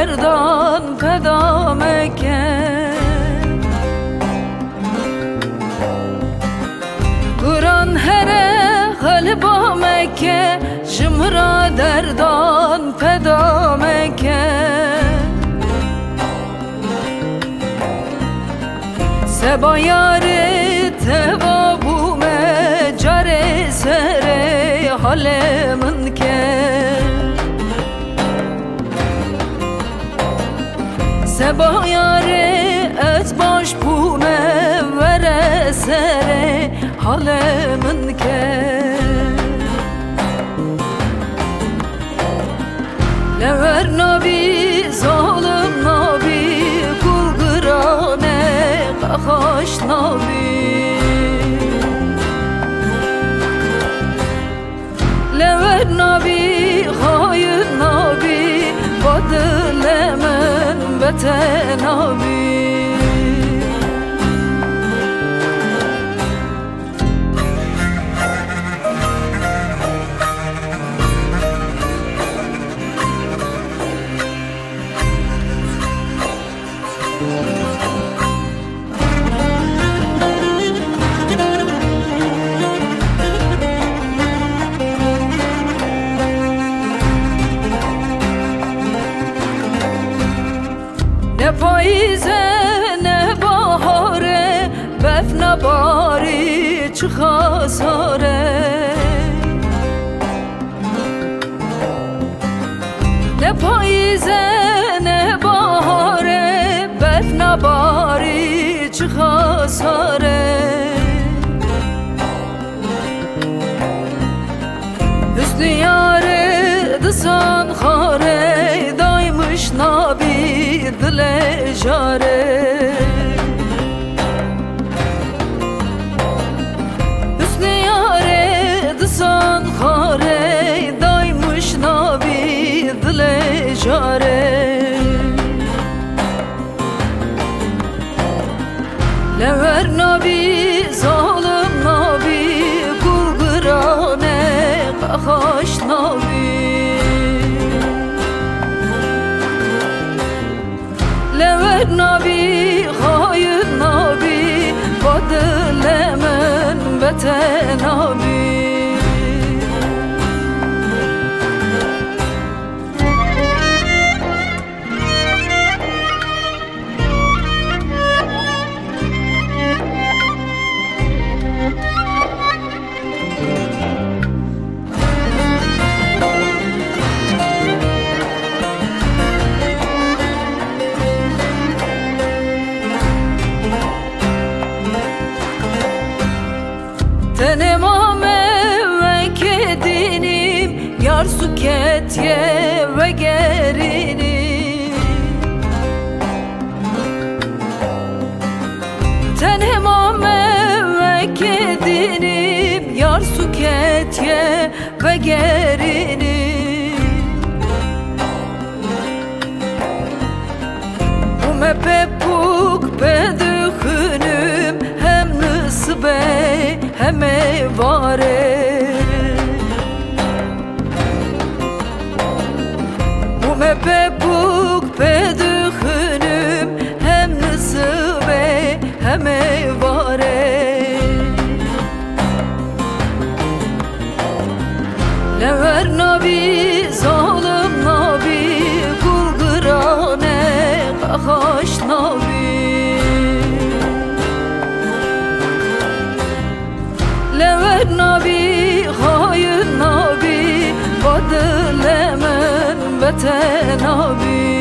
دردان پدا مکن قرآن هره قلبا مکه جمرا دردان پدا مکن سبا یاری توا بومه جاره سره حال من که سبا یاری ات باش بومه وره سره حال من که لور نبی ظالم نبی کل گرانه خوش نبی لور نبی خاین نبی با دل من بتنبی نه پاییزه نه بهاره بف نباری چه خساره نه پاییزه نه بهاره بف نباری چه خساره حسن یاره دسان خاره دایمش نبی دل جاره حسن یاره دسان خاره دایمش نبی دل جاره لور نبی ظالم نبی گرگرانه خوش نبی لور نبی خاین نبی با دل من بتنبی Tenemame ve kedinim yar suketye ve gerinim Tenemame ve kedinim yar suketye ve gerinim Bu mepepuk bedühünüm hem nısbe hem evare Bu mepepuk bedühünüm hem nısbe hem evare Lever nabi zalim nabi gulgırane hoş nabi Lever nabi hayin nabi badlemen beten nabi